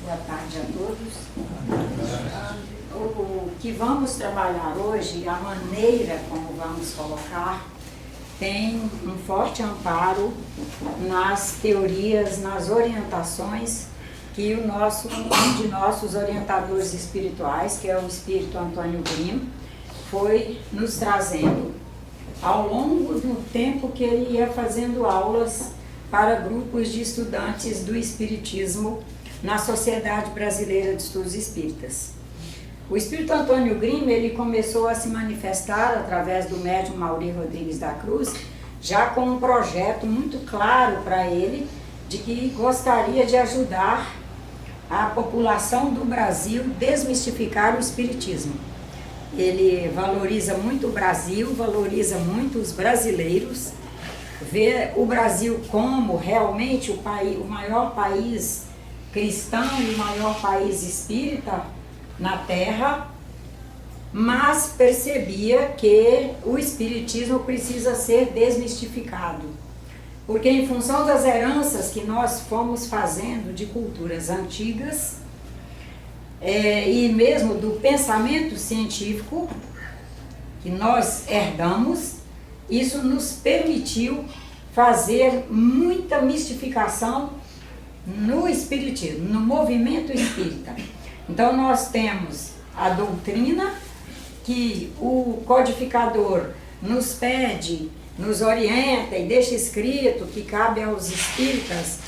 Boa tarde a todos. O que vamos trabalhar hoje, a maneira como vamos colocar, tem um forte amparo nas teorias, nas orientações que um de nossos orientadores espirituais, que é o Espírito Antônio Grimm, foi nos trazendo ao longo do tempo que ele ia fazendo aulas para grupos de estudantes do Espiritismo na Sociedade Brasileira de Estudos Espíritas. O Espírito Antônio Grimm, ele começou a se manifestar através do médium Mauri Rodrigues da Cruz, já com um projeto muito claro para ele, de que gostaria de ajudar a população do Brasil a desmistificar o Espiritismo. Ele valoriza muito o Brasil, valoriza muito os brasileiros, vê o Brasil como realmente o maior país cristão e o maior país espírita na Terra, mas percebia que o Espiritismo precisa ser desmistificado, porque em função das heranças que nós fomos fazendo de culturas antigas, e mesmo do pensamento científico que nós herdamos, isso nos permitiu fazer muita mistificação no Espiritismo, no movimento espírita. Então nós temos a doutrina que o codificador nos pede, nos orienta e deixa escrito que cabe aos espíritas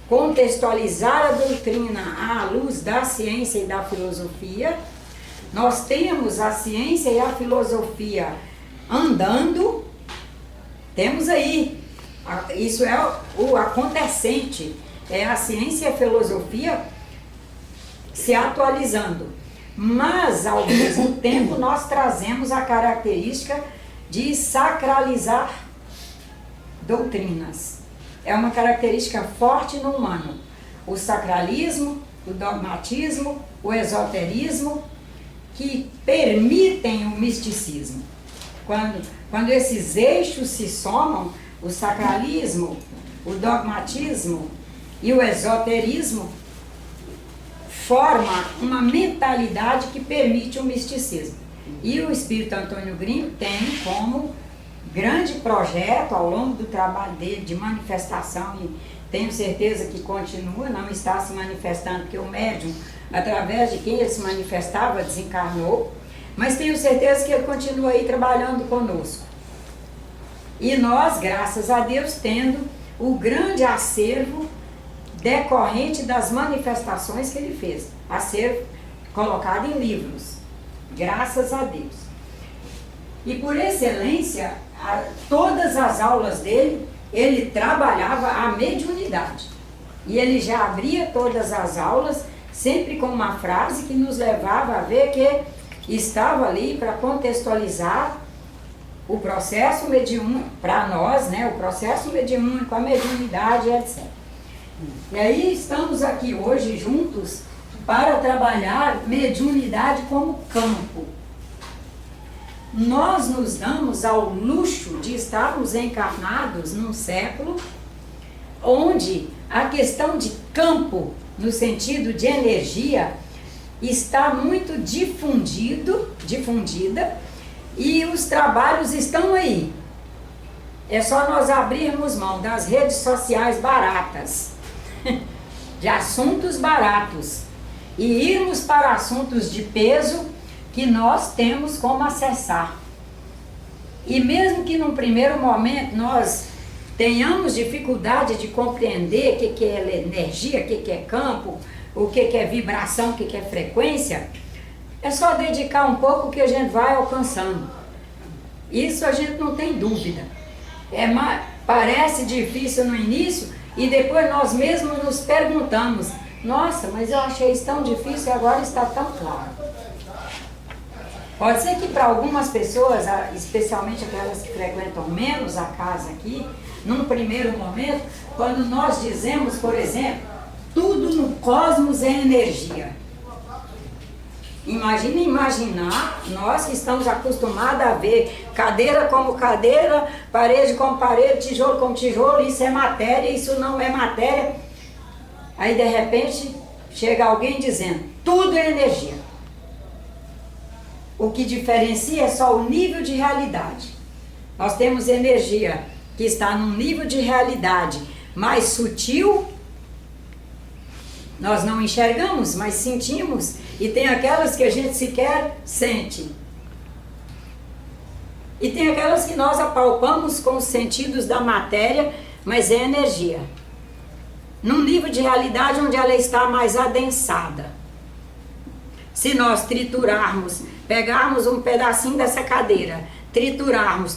contextualizar a doutrina à luz da ciência e da filosofia. Nós temos a ciência e a filosofia andando, temos aí, isso é o acontecente, é a ciência e a filosofia se atualizando, mas ao mesmo tempo nós trazemos a característica de sacralizar doutrinas. É uma característica forte no humano, o sacralismo, o dogmatismo, o esoterismo, que permitem o misticismo. Quando esses eixos se somam, o sacralismo, o dogmatismo e o esoterismo, forma uma mentalidade que permite o misticismo. E o Espírito Antônio Grimm tem como grande projeto ao longo do trabalho dele de manifestação, e tenho certeza que continua, não está se manifestando porque o médium, através de quem ele se manifestava, desencarnou, mas tenho certeza que ele continua aí trabalhando conosco. E nós, graças a Deus, tendo o grande acervo decorrente das manifestações que ele fez, a ser colocado em livros, graças a Deus. E por excelência, todas as aulas dele, ele trabalhava a mediunidade. E ele já abria todas as aulas, sempre com uma frase que nos levava a ver que estava ali para contextualizar o processo mediúnico, para nós, né, o processo mediúnico, a mediunidade, etc. E aí estamos aqui hoje juntos para trabalhar mediunidade como campo. Nós nos damos ao luxo de estarmos encarnados num século onde a questão de campo, no sentido de energia, está muito difundida, e os trabalhos estão aí. É só nós abrirmos mão das redes sociais baratas, de assuntos baratos, e irmos para assuntos de peso que nós temos como acessar. E mesmo que num primeiro momento nós tenhamos dificuldade de compreender o que é energia, o que é campo, o que é vibração, o que é frequência, é só dedicar um pouco que a gente vai alcançando. Isso a gente não tem dúvida. Parece difícil no início e depois nós mesmos nos perguntamos: nossa, mas eu achei isso tão difícil e agora está tão claro. Pode ser que para algumas pessoas, especialmente aquelas que frequentam menos a casa aqui, num primeiro momento, quando nós dizemos, por exemplo, tudo no cosmos é energia. Imaginar, nós que estamos acostumados a ver cadeira como cadeira, parede como parede, tijolo como tijolo, isso é matéria, isso não é matéria. Aí de repente chega alguém dizendo, tudo é energia. O que diferencia é só o nível de realidade. Nós temos energia que está num nível de realidade mais sutil, nós não enxergamos, mas sentimos, e tem aquelas que a gente sequer sente. E tem aquelas que nós apalpamos com os sentidos da matéria, mas é energia. Num nível de realidade onde ela está mais adensada. Se nós triturarmos, pegarmos um pedacinho dessa cadeira, triturarmos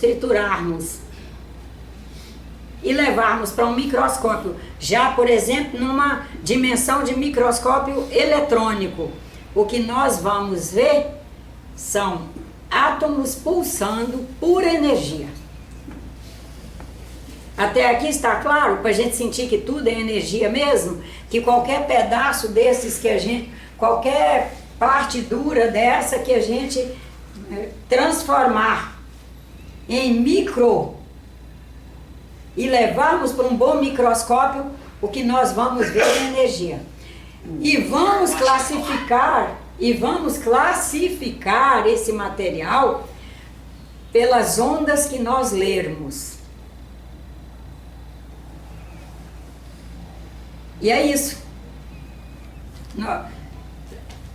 e levarmos para um microscópio, já por exemplo numa dimensão de microscópio eletrônico, o que nós vamos ver são átomos pulsando pura energia. Até aqui está claro, para a gente sentir que tudo é energia mesmo, que qualquer pedaço desses que a gente, qualquer parte dura dessa que a gente transformar em micro e levarmos para um bom microscópio, o que nós vamos ver é energia. E vamos classificar esse material pelas ondas que nós lermos. E é isso.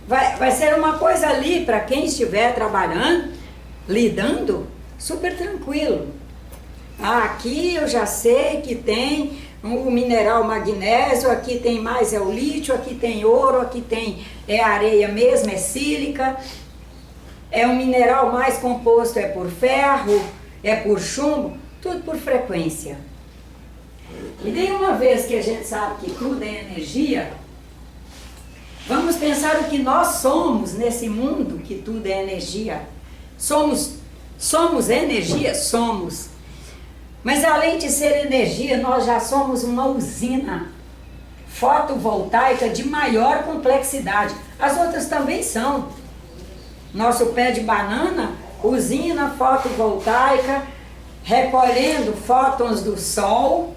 Vai ser uma coisa ali para quem estiver trabalhando, lidando, super tranquilo. Aqui eu já sei que tem o mineral magnésio, aqui tem mais é o lítio, aqui tem ouro, aqui tem areia mesmo, é sílica. É um mineral mais composto, é por ferro, é por chumbo, tudo por frequência. E daí uma vez que a gente sabe que tudo é energia, vamos pensar o que nós somos nesse mundo, que tudo é energia. Somos energia? Somos. Mas além de ser energia, nós já somos uma usina fotovoltaica de maior complexidade. As outras também são. Nosso pé de banana, usina fotovoltaica, recolhendo fótons do sol,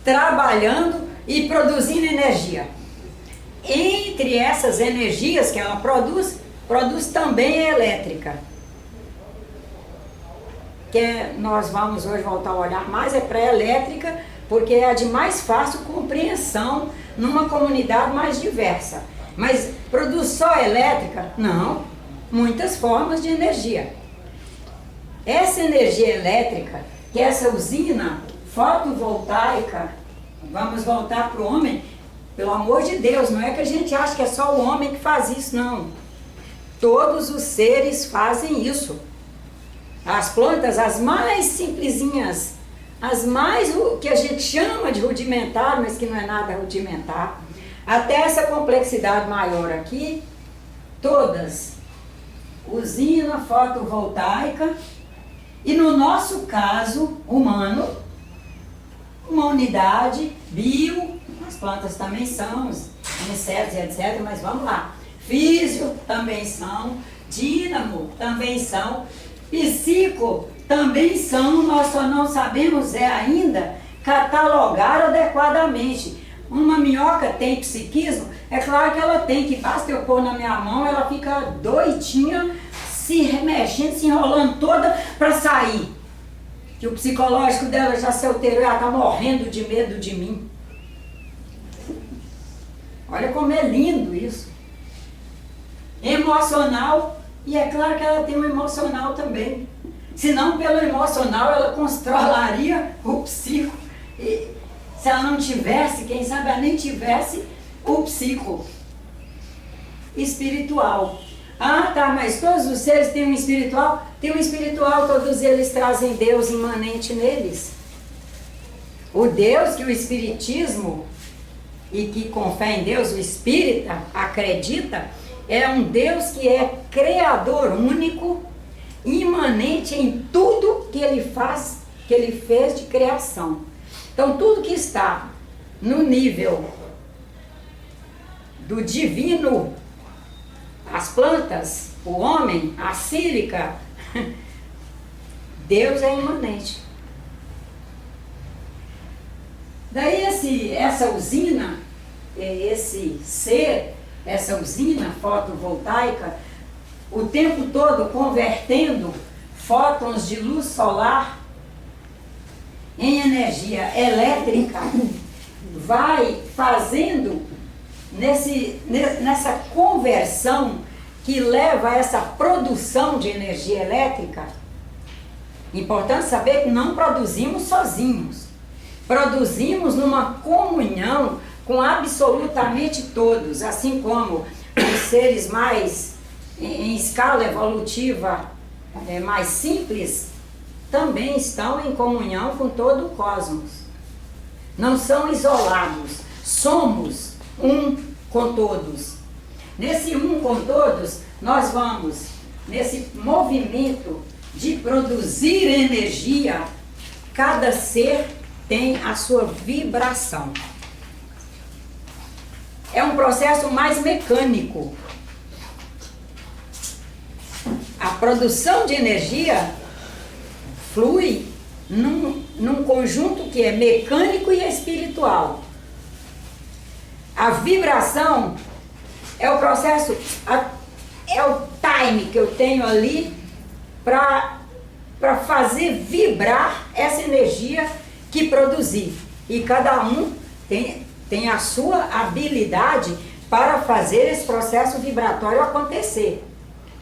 trabalhando e produzindo energia. Entre essas energias que ela produz também a elétrica. Que nós vamos hoje voltar a olhar mais é para a elétrica, porque é a de mais fácil compreensão numa comunidade mais diversa. Mas produz só elétrica? Não, muitas formas de energia. Essa energia elétrica, que é essa usina fotovoltaica, vamos voltar para o homem, pelo amor de Deus, não é que a gente acha que é só o homem que faz isso, não. Todos os seres fazem isso. As plantas, as mais simplesinhas, as mais o que a gente chama de rudimentar, mas que não é nada rudimentar, até essa complexidade maior aqui, todas, usina fotovoltaica, e no nosso caso, humano, uma unidade bio, as plantas também são, os insetos, etc., mas vamos lá, físio também são, dínamo também são, psico também são, nós só não sabemos ainda catalogar adequadamente. Uma minhoca tem psiquismo? É claro que ela tem, que basta eu pôr na minha mão, ela fica doidinha, se remexendo, se enrolando toda para sair. Que o psicológico dela já se alterou, ela está morrendo de medo de mim. Olha como é lindo isso. Emocional. E é claro que ela tem um emocional também. Se não pelo emocional, ela controlaria o psico. E se ela não tivesse, quem sabe ela nem tivesse o psico espiritual. Ah, tá, mas todos os seres têm um espiritual? Tem um espiritual, todos eles trazem Deus imanente neles. O Deus que o espiritismo, e que com fé em Deus, o espírita acredita, é um Deus que é criador único, imanente em tudo que ele faz, que ele fez de criação. Então tudo que está no nível do divino, as plantas, o homem, a sílica, Deus é imanente. Daí essa usina, esse ser, essa usina fotovoltaica, o tempo todo convertendo fótons de luz solar em energia elétrica, vai fazendo nessa conversão que leva a essa produção de energia elétrica. Importante saber que não produzimos sozinhos, produzimos numa comunhão com absolutamente todos, assim como os seres mais em escala evolutiva mais simples também estão em comunhão com todo o cosmos. Não são isolados, somos um com todos. Nesse um com todos, nós vamos, nesse movimento de produzir energia, cada ser tem a sua vibração. É um processo mais mecânico. A produção de energia flui num conjunto que é mecânico e espiritual. A vibração é o processo, é o time que eu tenho ali para fazer vibrar essa energia que produzi. E cada um tem a sua habilidade para fazer esse processo vibratório acontecer.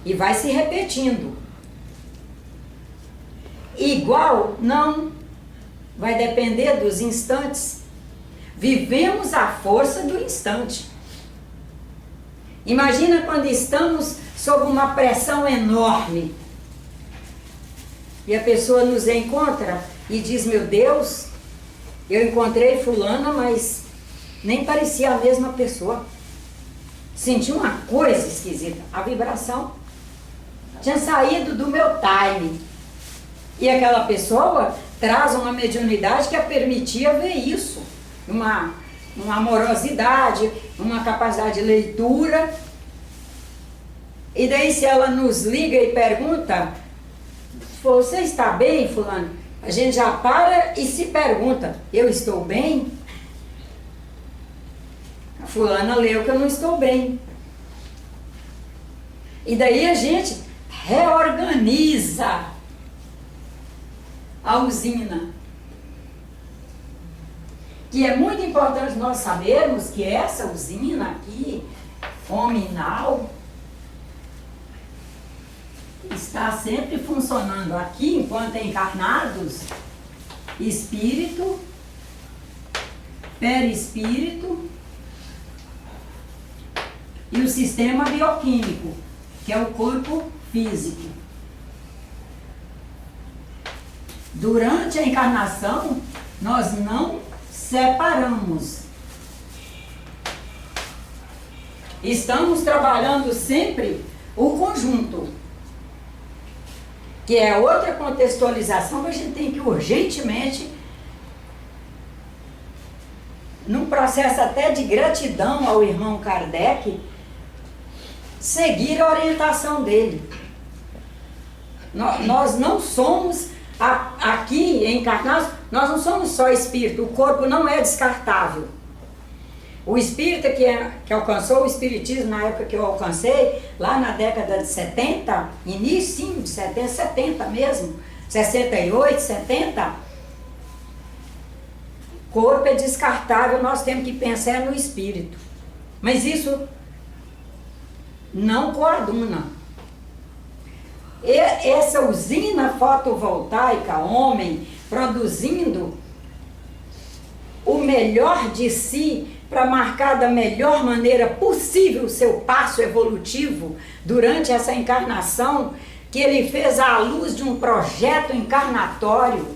E vai se repetindo. Igual, não. Vai depender dos instantes. Vivemos a força do instante. Imagina quando estamos sob uma pressão enorme. E a pessoa nos encontra e diz, meu Deus, eu encontrei fulana, mas nem parecia a mesma pessoa. Senti uma coisa esquisita. A vibração tinha saído do meu time. E aquela pessoa traz uma mediunidade que a permitia ver isso. Uma amorosidade, uma capacidade de leitura. E daí se ela nos liga e pergunta, você está bem, fulano? A gente já para e se pergunta, eu estou bem? A fulana leu que eu não estou bem. E daí a gente reorganiza a usina. Que é muito importante nós sabermos que essa usina aqui, fominal, está sempre funcionando aqui enquanto encarnados, espírito, perispírito e o sistema bioquímico, que é o corpo físico. Durante a encarnação, nós não separamos. Estamos trabalhando sempre o conjunto, que é outra contextualização que a gente tem que urgentemente, num processo até de gratidão ao irmão Kardec, seguir a orientação dele. Nós não somos, aqui encarnados, nós não somos só espírito, o corpo não é descartável. O espírita que alcançou o espiritismo na época que eu alcancei, lá na década de 70, início de 70 mesmo, 68, 70, corpo é descartável, nós temos que pensar no espírito. Mas isso não coaduna. Essa usina fotovoltaica, homem, produzindo o melhor de si para marcar da melhor maneira possível o seu passo evolutivo durante essa encarnação, que ele fez à luz de um projeto encarnatório,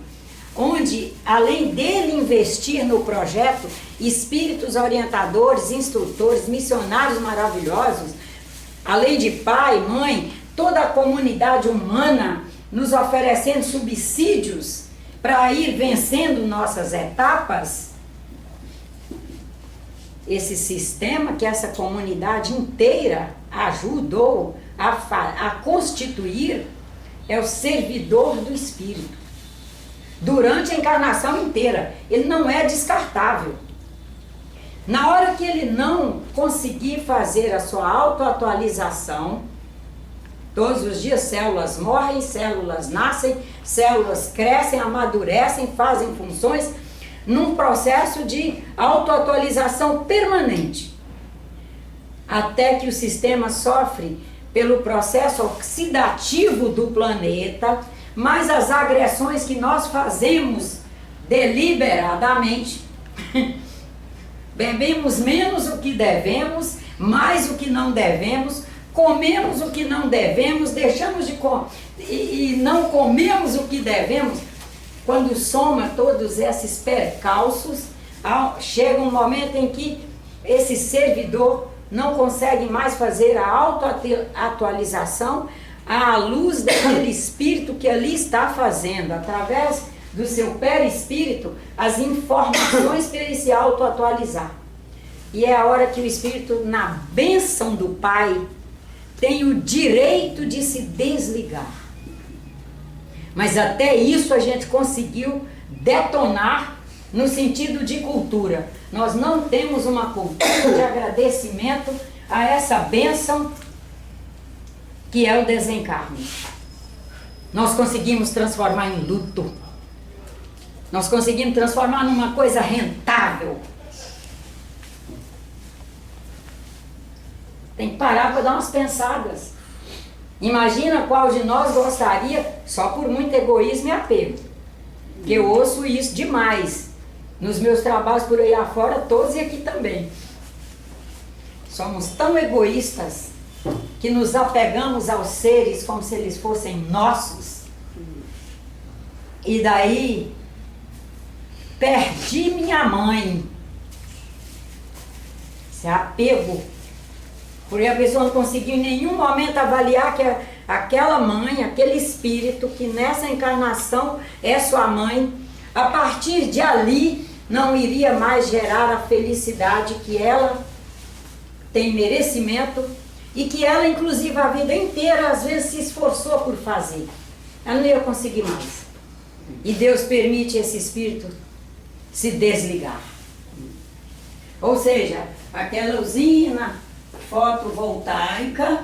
onde, além dele investir no projeto, espíritos orientadores, instrutores, missionários maravilhosos, além de pai, mãe, toda a comunidade humana nos oferecendo subsídios para ir vencendo nossas etapas, esse sistema que essa comunidade inteira ajudou a constituir é o servidor do espírito. Durante a encarnação inteira, ele não é descartável. Na hora que ele não conseguir fazer a sua autoatualização, todos os dias células morrem, células nascem, células crescem, amadurecem, fazem funções, num processo de autoatualização permanente. Até que o sistema sofre pelo processo oxidativo do planeta, mas as agressões que nós fazemos deliberadamente, bebemos menos o que devemos, mais o que não devemos, comemos o que não devemos, deixamos de comer e não comemos o que devemos. Quando soma todos esses percalços, chega um momento em que esse servidor não consegue mais fazer a autoatualização à luz daquele espírito que ali está fazendo, através do seu perispírito, as informações para ele se autoatualizar. E é a hora que o espírito, na bênção do Pai, tem o direito de se desligar. Mas até isso a gente conseguiu detonar no sentido de cultura. Nós não temos uma cultura de agradecimento a essa bênção que é o desencarne. Nós conseguimos transformar em luto. Nós conseguimos transformar numa coisa rentável. Tem que parar para dar umas pensadas. Imagina qual de nós gostaria, só por muito egoísmo e apego. Que eu ouço isso demais nos meus trabalhos por aí afora, todos e aqui também. Somos tão egoístas que nos apegamos aos seres como se eles fossem nossos. E daí, perdi minha mãe. Esse apego. Porque a pessoa não conseguiu em nenhum momento avaliar que aquela mãe, aquele espírito que nessa encarnação é sua mãe, a partir de ali não iria mais gerar a felicidade que ela tem merecimento e que ela, inclusive, a vida inteira, às vezes, se esforçou por fazer. Ela não ia conseguir mais. E Deus permite esse espírito se desligar. Ou seja, aquela usina fotovoltaica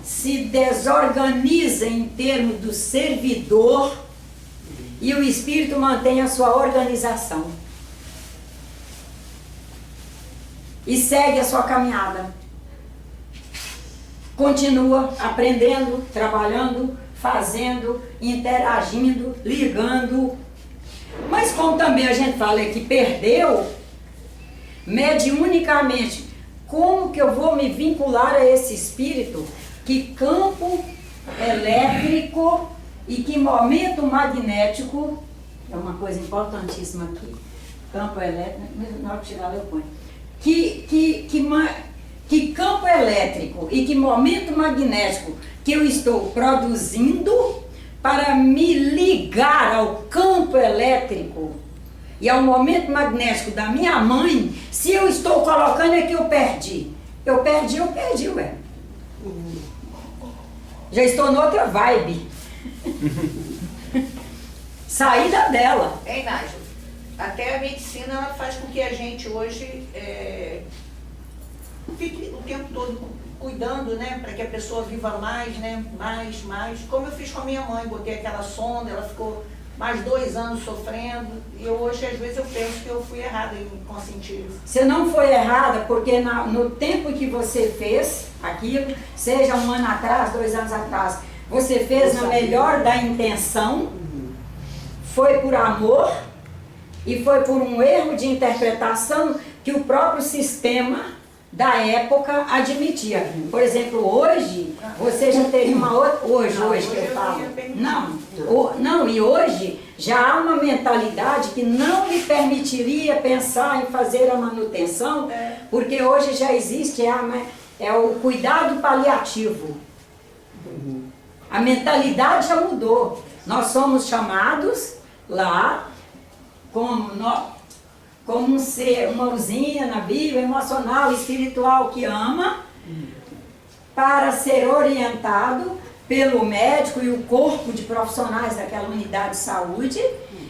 se desorganiza em termos do servidor e o espírito mantém a sua organização e segue a sua caminhada, continua aprendendo, trabalhando, fazendo, interagindo, ligando. Mas como também a gente fala que perdeu, mediunicamente, como que eu vou me vincular a esse espírito? Que campo elétrico e que momento magnético, é uma coisa importantíssima aqui, campo elétrico, na hora de tirar eu ponho, que campo elétrico e que momento magnético que eu estou produzindo para me ligar ao campo elétrico e ao momento magnético da minha mãe, se eu estou colocando é que eu perdi. Eu perdi, ué. Já estou noutra vibe. Saída dela. Hein, Nájio? Até a medicina ela faz com que a gente hoje fique o tempo todo cuidando, né? Para que a pessoa viva mais, né? Mais. Como eu fiz com a minha mãe, botei aquela sonda, ela ficou mais 2 anos sofrendo. E hoje, às vezes, eu penso que eu fui errada em consentir isso. Você não foi errada, porque no tempo que você fez aquilo, seja 1 ano atrás, 2 anos atrás, você fez na melhor da intenção, foi por amor e foi por um erro de interpretação que o próprio sistema da época admitia. Por exemplo, hoje, você já teria uma outra... Hoje que eu falo. Não, e hoje já há uma mentalidade que não lhe permitiria pensar em fazer a manutenção, porque hoje já existe o cuidado paliativo. A mentalidade já mudou. Nós somos chamados lá como um ser, uma usina viva, emocional, espiritual que ama, para ser orientado pelo médico e o corpo de profissionais daquela unidade de saúde,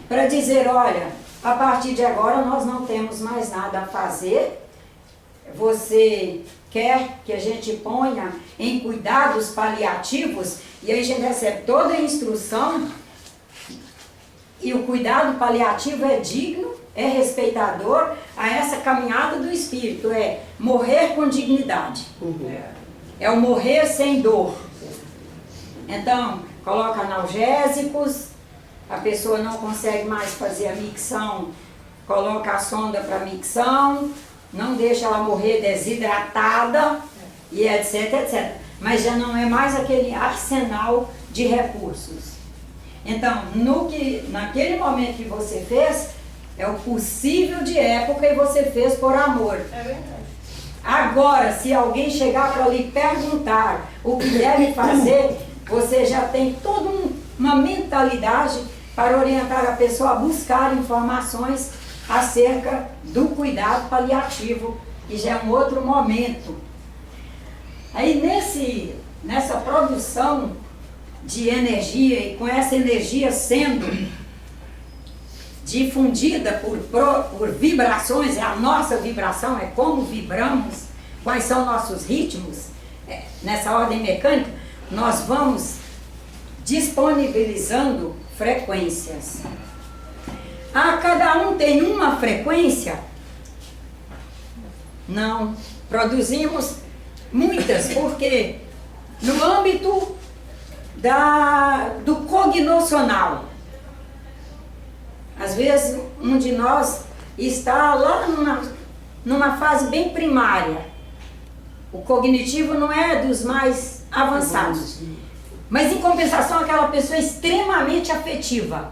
para dizer, olha, A partir de agora nós não temos mais nada a fazer. Você quer que a gente ponha em cuidados paliativos, e aí a gente recebe toda a instrução, e o cuidado paliativo é digno, é respeitador a essa caminhada do Espírito, é morrer com dignidade. É o morrer sem dor. Então, coloca analgésicos, a pessoa não consegue mais fazer a micção, coloca a sonda para micção, não deixa ela morrer desidratada, e etc, etc. Mas já não é mais aquele arsenal de recursos. Então, naquele momento que você fez, é o possível de época e você fez por amor. É verdade. Agora, se alguém chegar para lhe perguntar o que deve fazer, você já tem toda uma mentalidade para orientar a pessoa a buscar informações acerca do cuidado paliativo, que já é um outro momento. Aí nessa produção de energia, e com essa energia sendo difundida por vibrações, é a nossa vibração, é como vibramos, quais são nossos ritmos, nessa ordem mecânica, nós vamos disponibilizando frequências. Cada um tem uma frequência? Não, produzimos muitas, porque no âmbito do cognocional, às vezes um de nós está lá numa fase bem primária. O cognitivo não é dos mais avançados. Mas em compensação aquela pessoa é extremamente afetiva.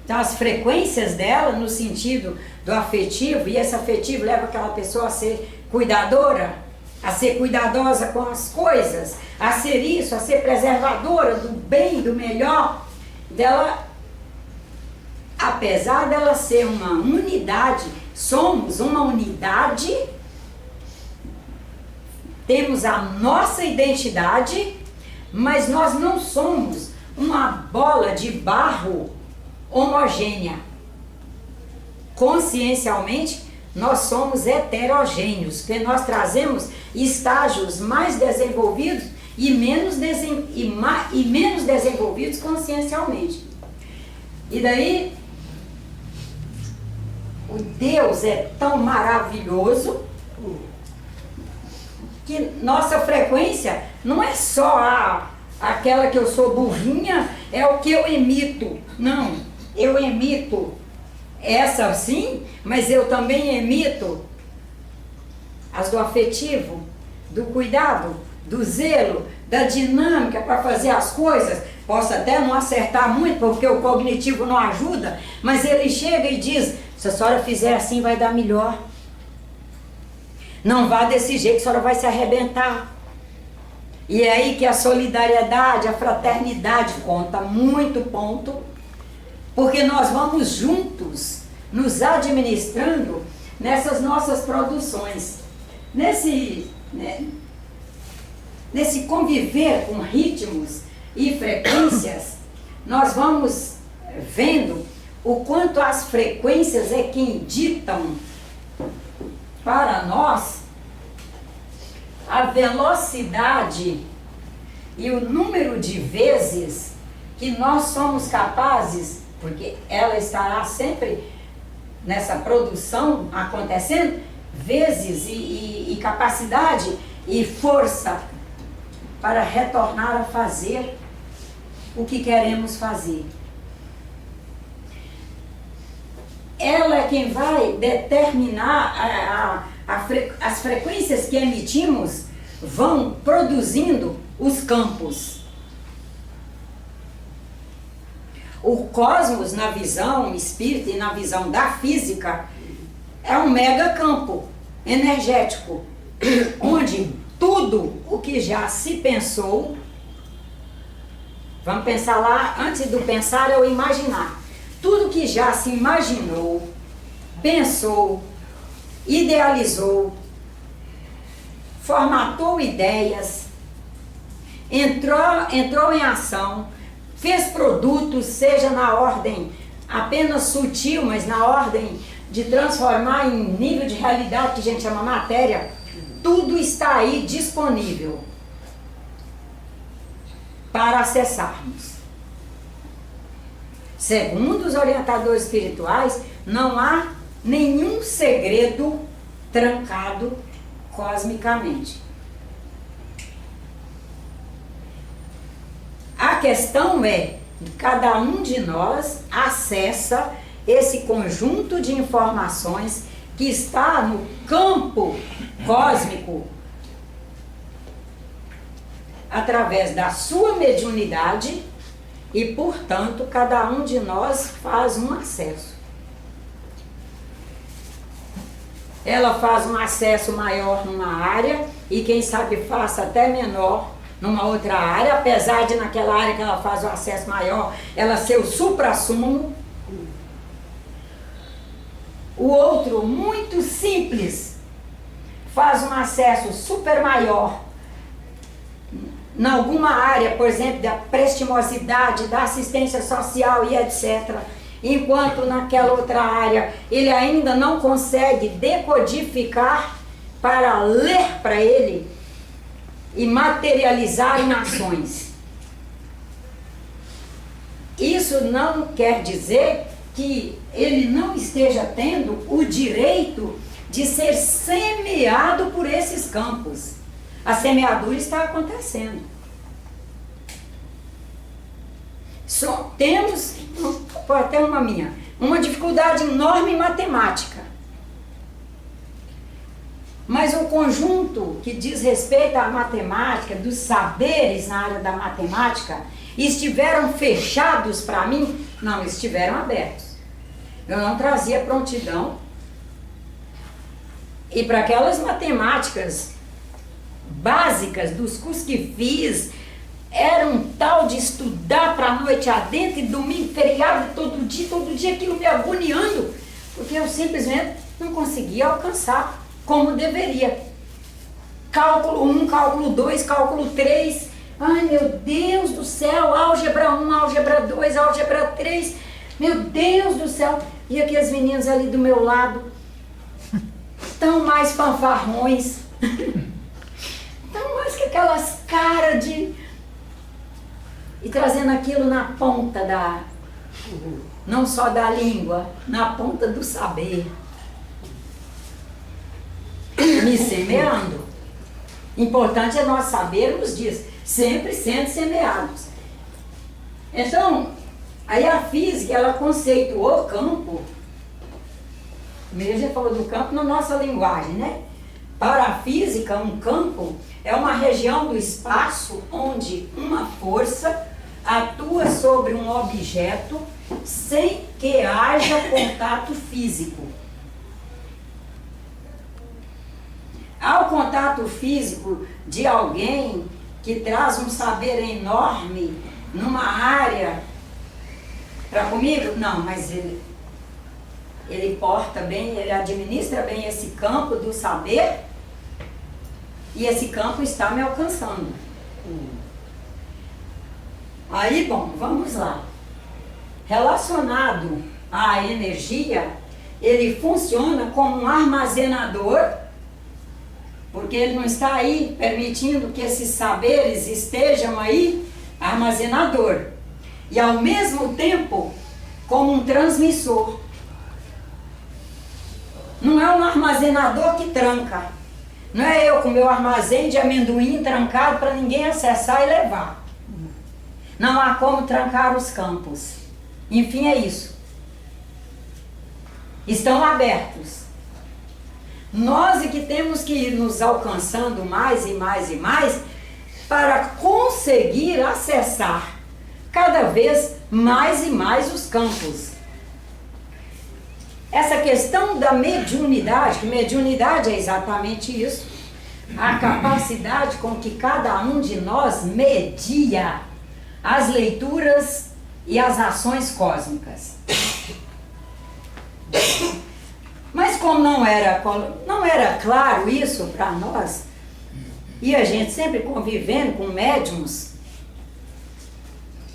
Então as frequências dela no sentido do afetivo, e esse afetivo leva aquela pessoa a ser cuidadora, a ser cuidadosa com as coisas, a ser isso, a ser preservadora do bem, do melhor dela. Apesar dela ser uma unidade, somos uma unidade, temos a nossa identidade, mas nós não somos uma bola de barro homogênea. Consciencialmente, nós somos heterogêneos, porque nós trazemos estágios mais desenvolvidos e menos desenvolvidos consciencialmente. E daí, o Deus é tão maravilhoso que nossa frequência não é só aquela que eu sou burrinha, é o que eu emito. Não, eu emito essa sim, mas eu também emito as do afetivo, do cuidado, do zelo, da dinâmica para fazer as coisas. Posso até não acertar muito, porque o cognitivo não ajuda, mas ele chega e diz: se a senhora fizer assim vai dar melhor. Não vá desse jeito, a senhora vai se arrebentar. E é aí que a solidariedade, a fraternidade conta muito ponto, porque nós vamos juntos nos administrando nessas nossas produções. Nesse conviver com ritmos e frequências, nós vamos vendo o quanto as frequências é quem ditam para nós a velocidade e o número de vezes que nós somos capazes, porque ela estará sempre nessa produção acontecendo, vezes e capacidade e força para retornar a fazer o que queremos fazer. Ela é quem vai determinar as frequências que emitimos, vão produzindo os campos. O cosmos, na visão espírita e na visão da física, é um mega campo energético, onde tudo o que já se pensou, vamos pensar lá, antes do pensar é o imaginar. Tudo que já se imaginou, pensou, idealizou, formatou ideias, entrou em ação, fez produtos, seja na ordem apenas sutil, mas na ordem de transformar em nível de realidade que a gente chama matéria, tudo está aí disponível para acessarmos. Segundo os orientadores espirituais, não há nenhum segredo trancado cosmicamente. A questão é que cada um de nós acessa esse conjunto de informações que está no campo cósmico através da sua mediunidade e, portanto, cada um de nós faz um acesso. Ela faz um acesso maior numa área e quem sabe faça até menor numa outra área, apesar de naquela área que ela faz o acesso maior, ela ser o suprassumo. O outro, muito simples, faz um acesso super maior em alguma área, por exemplo, da prestimosidade, da assistência social e etc. Enquanto naquela outra área ele ainda não consegue decodificar para ler para ele e materializar em ações. Isso não quer dizer que ele não esteja tendo o direito de ser semeado por esses campos. A semeadura está acontecendo. Só temos, até uma dificuldade enorme em matemática. Mas o conjunto que diz respeito à matemática, dos saberes na área da matemática, estiveram fechados para mim? Não, estiveram abertos. Eu não trazia prontidão. E para aquelas matemáticas básicas dos cursos que fiz, era um tal de estudar para a noite adentro e domingo, feriado, todo dia aquilo me agoniando, porque eu simplesmente não conseguia alcançar como deveria. Cálculo 1, cálculo 2, cálculo 3, ai meu Deus do céu, álgebra 1, álgebra 2, álgebra 3, meu Deus do céu. E aqueles meninos ali do meu lado, tão mais fanfarrões, tão mais que aquelas caras de... E trazendo aquilo na ponta da... não só da língua, na ponta do saber. Me semeando. Importante é nós sabermos disso, sempre sendo semeados. Então, aí a física, ela conceituou campo, mesmo já falou do campo na nossa linguagem, né? Para a física, um campo é uma região do espaço onde uma força atua sobre um objeto sem que haja contato físico. Ao contato físico de alguém que traz um saber enorme numa área, para comigo? Não, mas ele porta bem, ele administra bem esse campo do saber e esse campo está me alcançando. Aí, bom, vamos lá. Relacionado à energia, ele funciona como um armazenador, porque ele não está aí permitindo que esses saberes estejam aí, armazenador. E ao mesmo tempo, como um transmissor. Não é um armazenador que tranca. Não é eu com meu armazém de amendoim trancado para ninguém acessar e levar. Não há como trancar os campos. Enfim, é isso. Estão abertos. Nós é que temos que ir nos alcançando mais e mais e mais para conseguir acessar cada vez mais e mais os campos. Essa questão da mediunidade, que mediunidade é exatamente isso, a capacidade com que cada um de nós media as leituras e as ações cósmicas. Mas como não era claro isso para nós, e a gente sempre convivendo com médiums,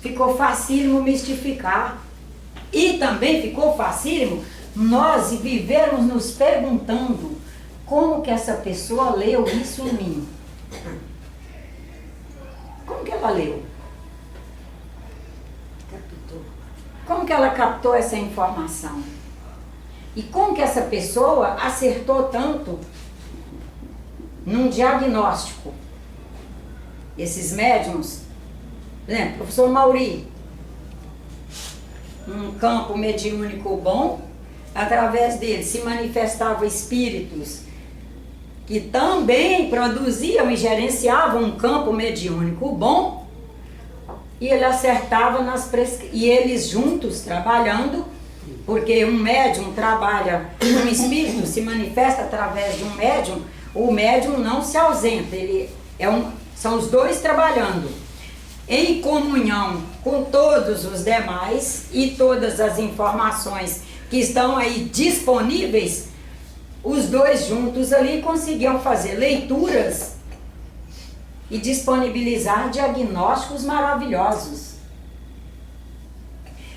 ficou facílimo mistificar. E também ficou facílimo nós vivermos nos perguntando como que essa pessoa leu isso em mim. Como que ela leu? Captou. Como que ela captou essa informação? E como que essa pessoa acertou tanto num diagnóstico? Esses médiums, por exemplo, professor Mauri, um campo mediúnico bom, através dele se manifestavam espíritos que também produziam e gerenciavam um campo mediúnico bom, e ele acertava e eles juntos trabalhando, porque um médium trabalha, um espírito se manifesta através de um médium, o médium não se ausenta, são os dois trabalhando em comunhão com todos os demais e todas as informações que estão aí disponíveis. Os dois juntos ali conseguiam fazer leituras e disponibilizar diagnósticos maravilhosos.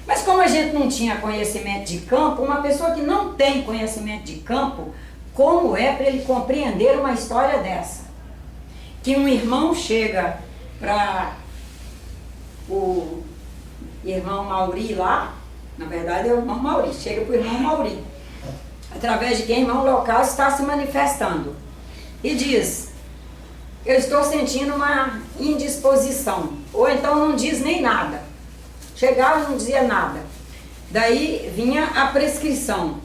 Mas como a gente não tinha conhecimento de campo, uma pessoa que não tem conhecimento de campo, como é para ele compreender uma história dessa? Que um irmão chega para o irmão Mauri lá, na verdade é o irmão Mauri, chega para o irmão Mauri, através de quem o irmão local está se manifestando, e diz: eu estou sentindo uma indisposição, ou então não diz nem nada, chegava e não dizia nada, daí vinha a prescrição,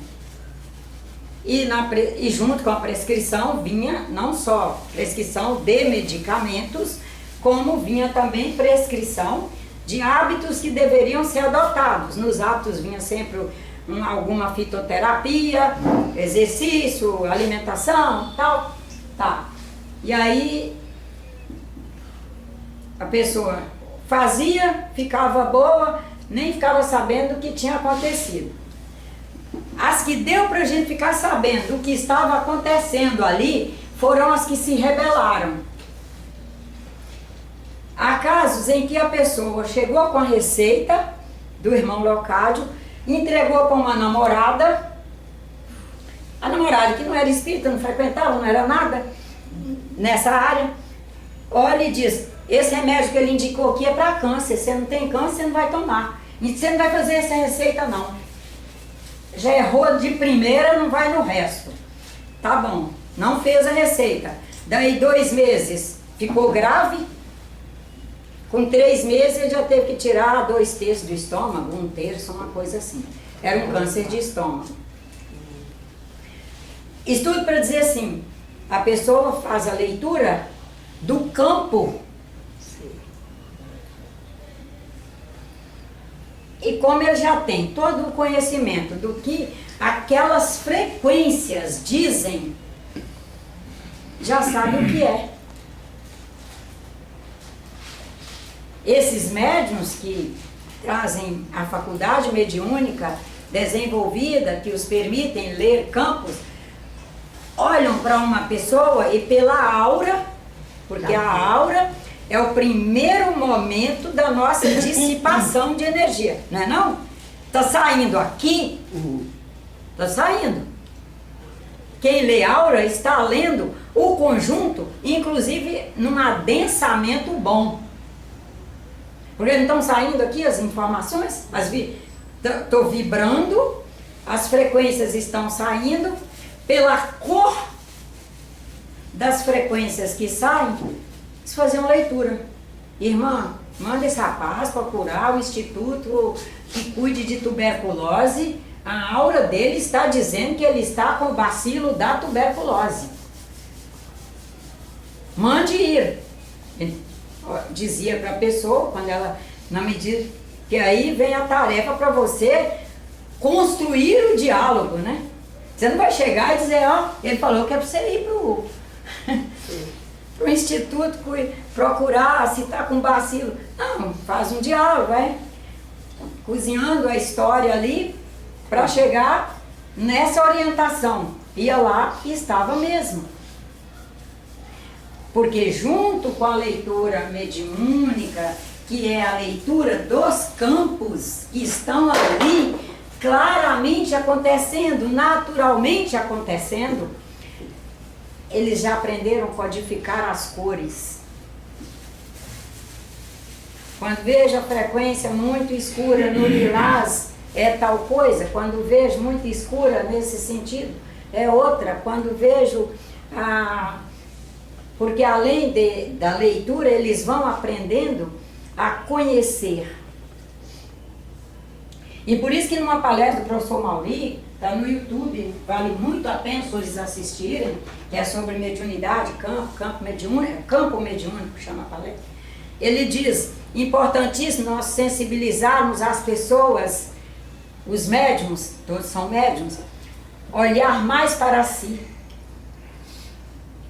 e junto com a prescrição vinha não só prescrição de medicamentos, como vinha também prescrição de hábitos que deveriam ser adotados. Nos hábitos vinha sempre alguma fitoterapia, exercício, alimentação, tal, tá. E aí a pessoa fazia, ficava boa, nem ficava sabendo o que tinha acontecido. As que deu pra gente ficar sabendo o que estava acontecendo ali foram as que se rebelaram. Há casos em que a pessoa chegou com a receita do irmão Leocádio, entregou para uma namorada, a namorada que não era espírita, não frequentava, não era nada nessa área, olha e diz: esse remédio que ele indicou aqui é para câncer, você não tem câncer, você não vai tomar, e você não vai fazer essa receita não, já errou de primeira, não vai no resto. Tá bom, não fez a receita, daí 2 meses ficou grave. Com 3 meses ele já teve que tirar 2/3 do estômago, 1/3, uma coisa assim. Era um câncer de estômago. Isso tudo para dizer assim, a pessoa faz a leitura do campo. E como ele já tem todo o conhecimento do que aquelas frequências dizem, já sabe o que é. Esses médiuns que trazem a faculdade mediúnica desenvolvida, que os permitem ler campos, olham para uma pessoa e pela aura, porque a aura é o primeiro momento da nossa dissipação de energia, não é não? Está saindo aqui, está saindo. Quem lê aura está lendo o conjunto, inclusive num adensamento bom. Porque não estão saindo aqui as informações, estou vibrando, as frequências estão saindo, pela cor das frequências que saem, eles fazem uma leitura. Irmã, manda esse rapaz procurar o instituto que cuide de tuberculose, a aura dele está dizendo que ele está com o bacilo da tuberculose. Mande ir. Dizia para a pessoa, quando ela, na medida que aí vem a tarefa para você construir o diálogo, né? Você não vai chegar e dizer, ó, ele falou que é para você ir pro instituto procurar se está com bacilo. Não, faz um diálogo, vai cozinhando a história ali para chegar nessa orientação. Ia lá e estava mesmo. Porque junto com a leitura mediúnica que é a leitura dos campos que estão ali claramente acontecendo, naturalmente acontecendo, eles já aprenderam a codificar as cores. Quando vejo a frequência muito escura no lilás, é tal coisa. Quando vejo muito escura nesse sentido, é outra. Quando vejo porque além da leitura, eles vão aprendendo a conhecer. E por isso que numa palestra do professor Mauri, está no YouTube, vale muito a pena vocês assistirem, que é sobre mediunidade, campo mediúnico, chama a palestra. Ele diz, importantíssimo nós sensibilizarmos as pessoas, os médiums, todos são médiums, olhar mais para si,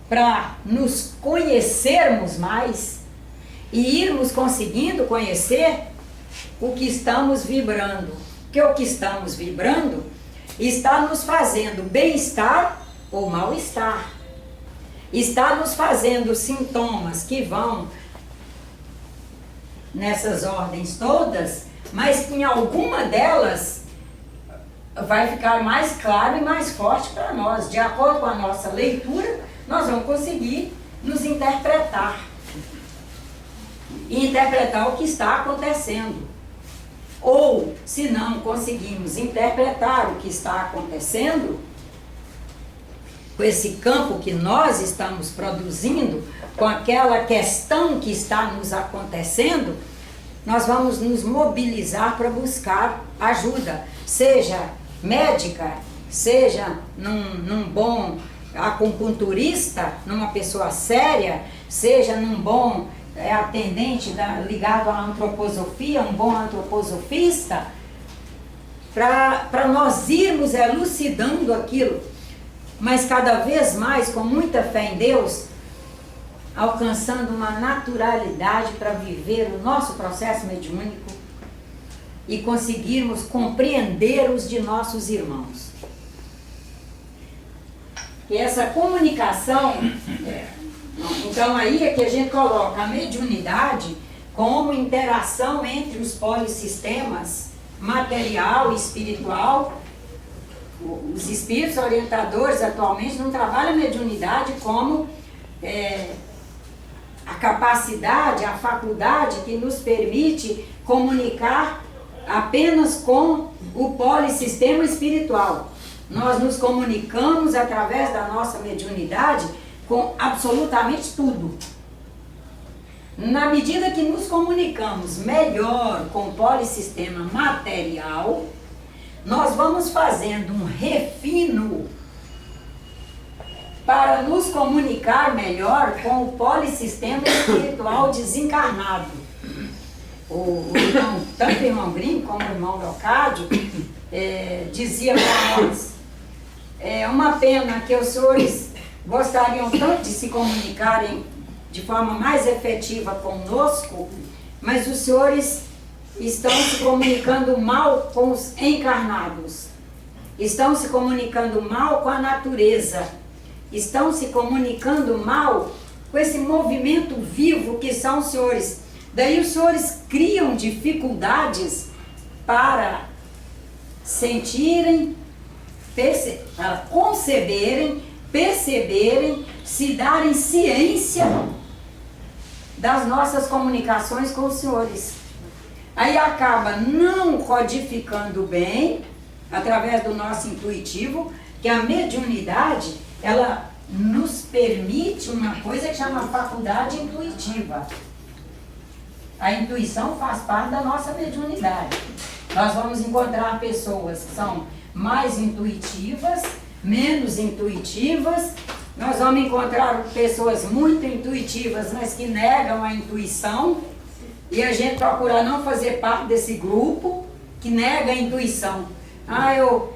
para nos conhecermos mais e irmos conseguindo conhecer o que estamos vibrando. Porque o que estamos vibrando está nos fazendo bem-estar ou mal-estar. Está nos fazendo sintomas que vão nessas ordens todas, mas que em alguma delas vai ficar mais claro e mais forte para nós. De acordo com a nossa leitura, nós vamos conseguir nos interpretar. E interpretar o que está acontecendo. Ou, se não conseguimos interpretar o que está acontecendo, com esse campo que nós estamos produzindo, com aquela questão que está nos acontecendo, nós vamos nos mobilizar para buscar ajuda, seja médica, seja num bom acupunturista, numa pessoa séria, seja num bom atendente ligado à antroposofia, um bom antroposofista, para nós irmos elucidando aquilo, mas cada vez mais, com muita fé em Deus, alcançando uma naturalidade para viver o nosso processo mediúnico e conseguirmos compreender os de nossos irmãos. E essa comunicação, então aí é que a gente coloca a mediunidade como interação entre os polissistemas material e espiritual. Os espíritos orientadores atualmente não trabalham a mediunidade como a capacidade, a faculdade que nos permite comunicar apenas com o polissistema espiritual. Nós nos comunicamos através da nossa mediunidade com absolutamente tudo. Na medida que nos comunicamos melhor com o polissistema material, nós vamos fazendo um refino para nos comunicar melhor com o polissistema espiritual desencarnado. Tanto o irmão Grim como o irmão Leocádio dizia para nós, é uma pena que os senhores gostariam tanto de se comunicarem de forma mais efetiva conosco, mas os senhores estão se comunicando mal com os encarnados, estão se comunicando mal com a natureza, estão se comunicando mal com esse movimento vivo que são os senhores. Daí os senhores criam dificuldades para sentirem, para conceberem, perceberem, se darem ciência das nossas comunicações com os senhores. Aí acaba não codificando bem, através do nosso intuitivo, que a mediunidade, ela nos permite uma coisa que chama faculdade intuitiva. A intuição faz parte da nossa mediunidade. Nós vamos encontrar pessoas que são mais intuitivas, menos intuitivas. Nós vamos encontrar pessoas muito intuitivas, mas que negam a intuição. E a gente procura não fazer parte desse grupo que nega a intuição. Eu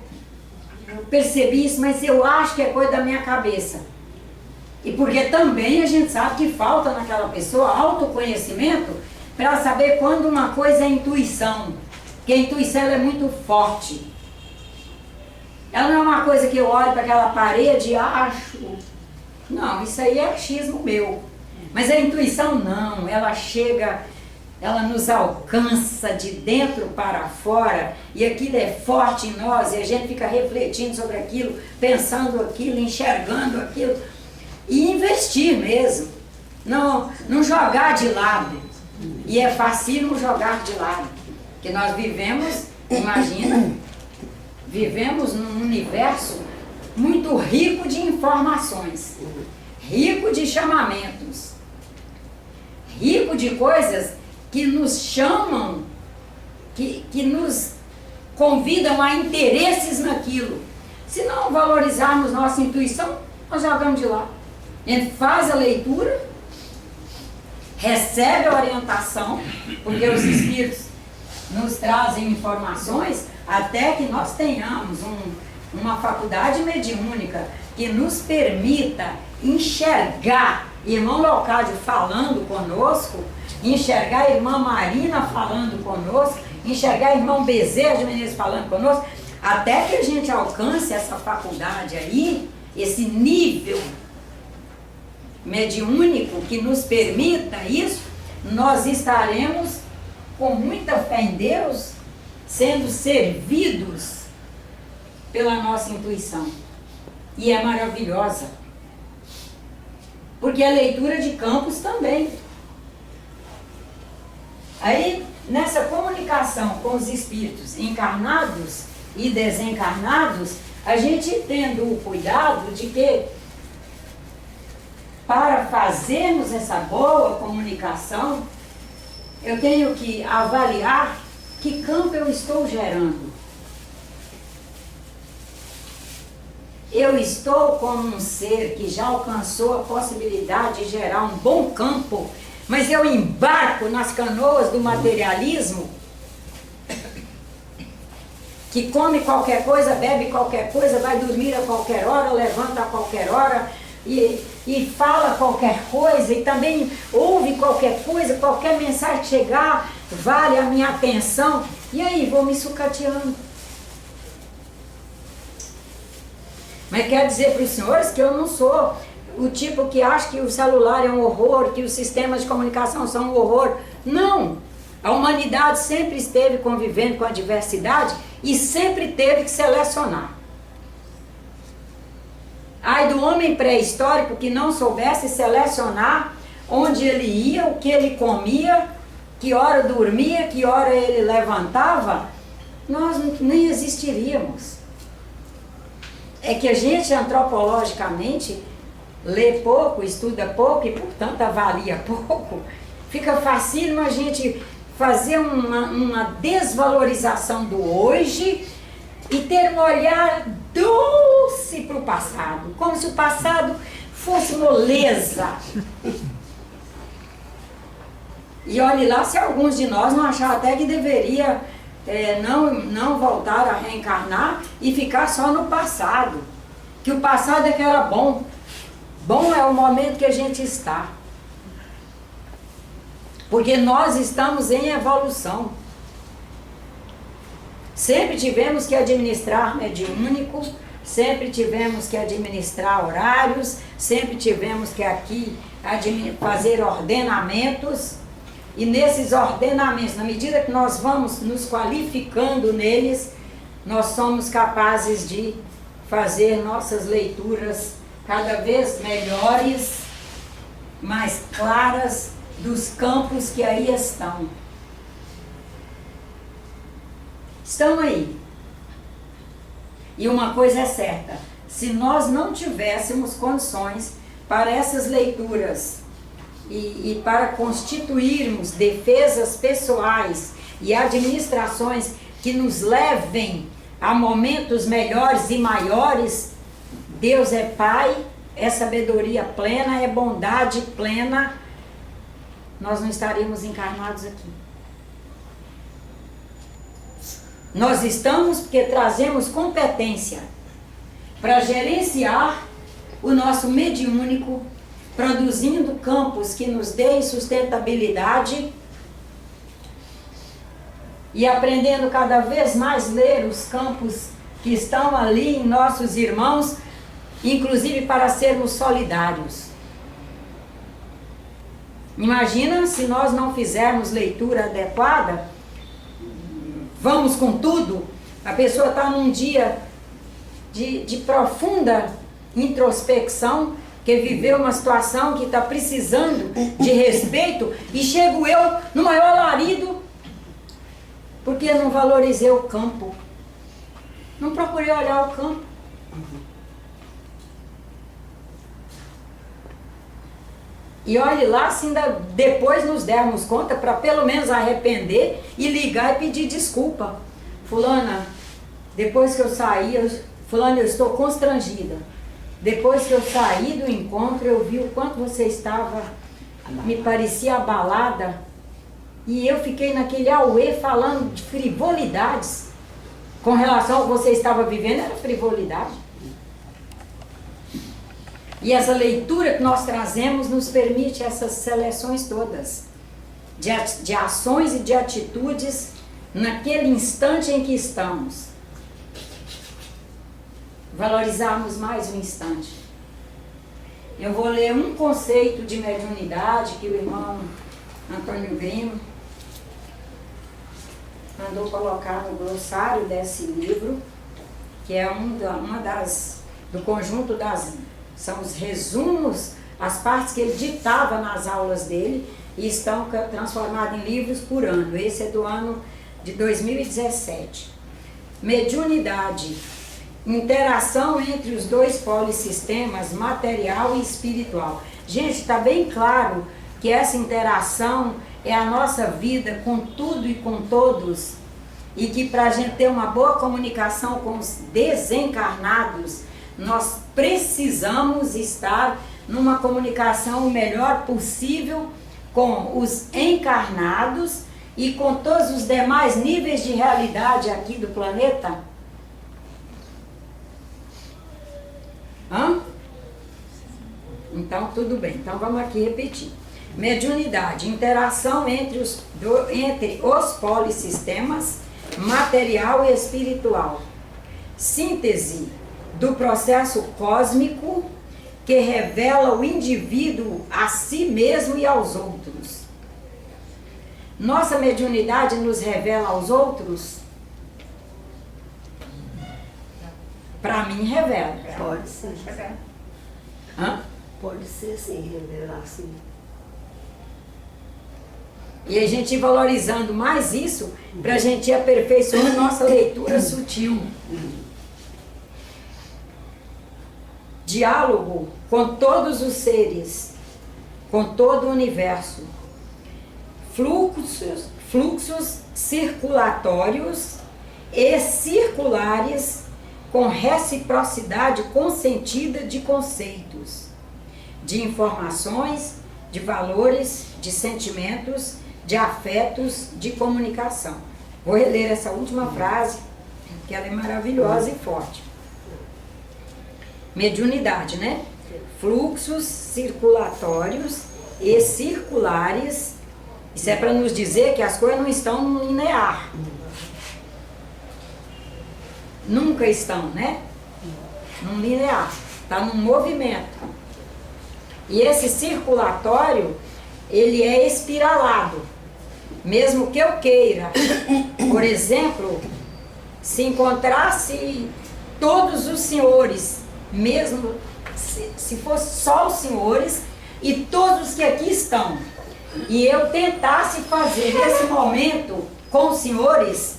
percebi isso, mas eu acho que é coisa da minha cabeça. E porque também a gente sabe que falta naquela pessoa autoconhecimento para saber quando uma coisa é intuição. Porque a intuição ela é muito forte. Ela não é uma coisa que eu olho para aquela parede e acho. Não, isso aí é achismo meu. Mas a intuição não, ela chega ela nos alcança de dentro para fora, e aquilo é forte em nós, e a gente fica refletindo sobre aquilo, pensando aquilo, enxergando aquilo, e investir mesmo, não jogar de lado. E é facílimo jogar de lado, porque nós vivemos, imagina, vivemos num universo muito rico de informações, rico de chamamentos, rico de coisas que nos chamam, que nos convidam a interesses naquilo. Se não valorizarmos nossa intuição, nós jogamos de lá. A gente faz a leitura, recebe a orientação, porque os espíritos nos trazem informações até que nós tenhamos uma faculdade mediúnica que nos permita enxergar irmão Leocádio falando conosco, enxergar a irmã Marina falando conosco, enxergar a irmão Bezerra de Menezes falando conosco, até que a gente alcance essa faculdade aí, esse nível mediúnico que nos permita isso, nós estaremos com muita fé em Deus, sendo servidos pela nossa intuição. E é maravilhosa. Porque a leitura de campos também. Aí, nessa comunicação com os espíritos encarnados e desencarnados, a gente tendo o cuidado de que, para fazermos essa boa comunicação, eu tenho que avaliar que campo eu estou gerando. Eu estou como um ser que já alcançou a possibilidade de gerar um bom campo, mas eu embarco nas canoas do materialismo, que come qualquer coisa, bebe qualquer coisa, vai dormir a qualquer hora, levanta a qualquer hora e fala qualquer coisa, e também ouve qualquer coisa, qualquer mensagem chegar, vale a minha atenção, e aí vou me sucateando. Mas quero dizer para os senhores que eu não sou o tipo que acha que o celular é um horror, que os sistemas de comunicação são um horror. Não! A humanidade sempre esteve convivendo com a diversidade e sempre teve que selecionar. Ai do homem pré-histórico que não soubesse selecionar onde ele ia, o que ele comia, que hora dormia, que hora ele levantava, nós nem existiríamos. É que a gente antropologicamente lê pouco, estuda pouco e portanto avalia pouco. Fica fácil a gente fazer uma desvalorização do hoje e ter um olhar doce para o passado, como se o passado fosse moleza. E olhe lá se alguns de nós não acharam até que deveria não voltar a reencarnar e ficar só no passado, que o passado é que era bom. Bom é o momento que a gente está, porque nós estamos em evolução. Sempre tivemos que administrar mediúnico, sempre tivemos que administrar horários, sempre tivemos que aqui fazer ordenamentos. E nesses ordenamentos, na medida que nós vamos nos qualificando neles, nós somos capazes de fazer nossas leituras cada vez melhores, mais claras dos campos que aí estão. Estão aí. E uma coisa é certa, se nós não tivéssemos condições para essas leituras e para constituirmos defesas pessoais e administrações que nos levem a momentos melhores e maiores, Deus é Pai, é sabedoria plena, é bondade plena, nós não estaríamos encarnados aqui. Nós estamos porque trazemos competência para gerenciar o nosso mediúnico, produzindo campos que nos deem sustentabilidade e aprendendo cada vez mais ler os campos que estão ali em nossos irmãos, inclusive para sermos solidários. Imagina se nós não fizermos leitura adequada, vamos com tudo, a pessoa está num dia de profunda introspecção, que viveu uma situação que está precisando de respeito, e chego eu no maior alarido, porque não valorizei o campo, não procurei olhar o campo. E olhe lá, se ainda depois nos dermos conta, para pelo menos arrepender e ligar e pedir desculpa. Fulana, depois que eu saí, fulana, eu estou constrangida. Depois que eu saí do encontro, eu vi o quanto você estava, me parecia abalada. E eu fiquei naquele auê falando de frivolidades. Com relação ao que você estava vivendo, era frivolidade. E essa leitura que nós trazemos nos permite essas seleções todas. De ações e de atitudes naquele instante em que estamos. Valorizarmos mais o instante. Eu vou ler um conceito de mediunidade que o irmão Antônio Grimo mandou colocar no glossário desse livro, que é do conjunto são os resumos, as partes que ele ditava nas aulas dele e estão transformados em livros por ano. Esse é do ano de 2017. Mediunidade. Interação entre os dois polissistemas, material e espiritual. Gente, está bem claro que essa interação é a nossa vida com tudo e com todos, e que para a gente ter uma boa comunicação com os desencarnados, nós precisamos estar numa comunicação o melhor possível com os encarnados e com todos os demais níveis de realidade aqui do planeta. Então, tudo bem. Então, vamos aqui repetir. Mediunidade, interação entre os polissistemas, material e espiritual. Síntese do processo cósmico que revela o indivíduo a si mesmo e aos outros. Nossa mediunidade nos revela aos outros? Para mim, revela. Pode ser. Hã? Pode ser sim, revelar sim. E a gente ir valorizando mais isso, para a gente ir aperfeiçoando nossa leitura sutil. Diálogo com todos os seres, com todo o universo. Fluxos circulatórios e circulares com reciprocidade consentida de conceitos, de informações, de valores, de sentimentos, de afetos, de comunicação. Vou reler essa última frase, que ela é maravilhosa e forte. Mediunidade, né? Fluxos circulatórios e circulares. Isso é para nos dizer que as coisas não estão no linear. Nunca estão, né? Num linear. Está num movimento. E esse circulatório, ele é espiralado. Mesmo que eu queira, por exemplo, se encontrasse todos os senhores, mesmo se fosse só os senhores e todos os que aqui estão, e eu tentasse fazer nesse momento com os senhores,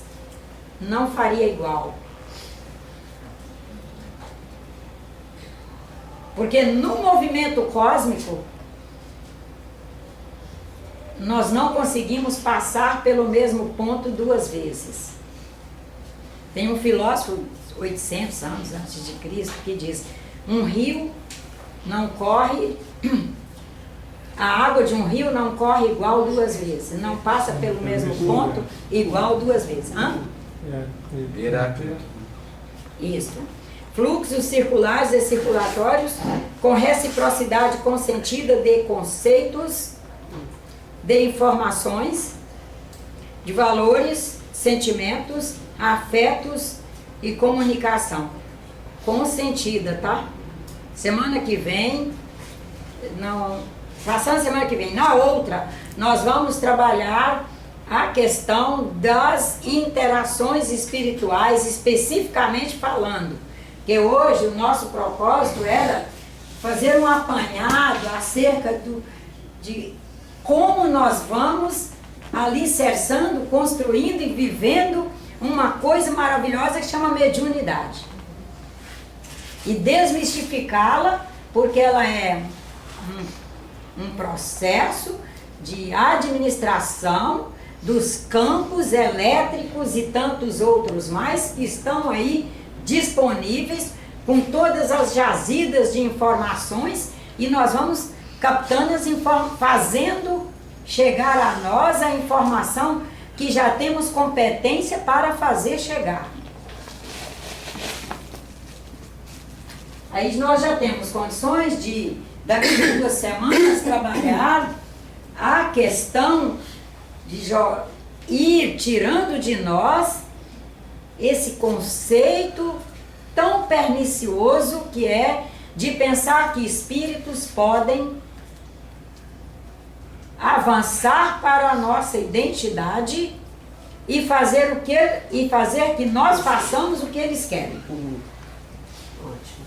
não faria igual. Porque no movimento cósmico, nós não conseguimos passar pelo mesmo ponto duas vezes. Tem um filósofo, 800 anos antes de Cristo, que diz: um rio não corre, a água de um rio não corre igual duas vezes, não passa pelo mesmo ponto igual duas vezes. Heráclito. Isso. Fluxos circulares e circulatórios com reciprocidade consentida de conceitos, de informações, de valores, sentimentos, afetos e comunicação. Consentida, tá? Semana que vem, não, passando semana que vem. Na outra, nós vamos trabalhar a questão das interações espirituais, especificamente falando. Que hoje o nosso propósito era fazer um apanhado acerca de como nós vamos alicerçando, construindo e vivendo uma coisa maravilhosa que chama mediunidade. E desmistificá-la, porque ela é um processo de administração dos campos elétricos e tantos outros mais que estão aí disponíveis com todas as jazidas de informações, e nós vamos captando as fazendo chegar a nós a informação que já temos competência para fazer chegar. Aí nós já temos condições de, daqui a 2 semanas, trabalhar a questão de ir tirando de nós esse conceito tão pernicioso que é de pensar que espíritos podem avançar para a nossa identidade e fazer que nós façamos o que eles querem. Ótimo.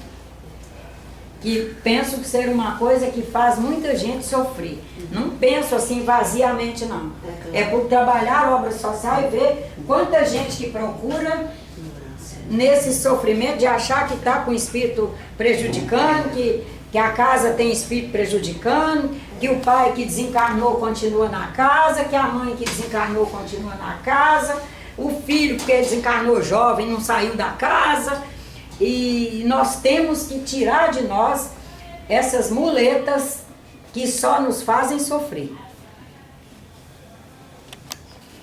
Que penso que ser uma coisa que faz muita gente sofrer. Não penso assim vaziamente, não. É por trabalhar obra social e ver quanta gente que procura nesse sofrimento de achar que está com o espírito prejudicando, que a casa tem espírito prejudicando, que o pai que desencarnou continua na casa, que a mãe que desencarnou continua na casa, o filho que desencarnou jovem não saiu da casa. E nós temos que tirar de nós essas muletas que só nos fazem sofrer.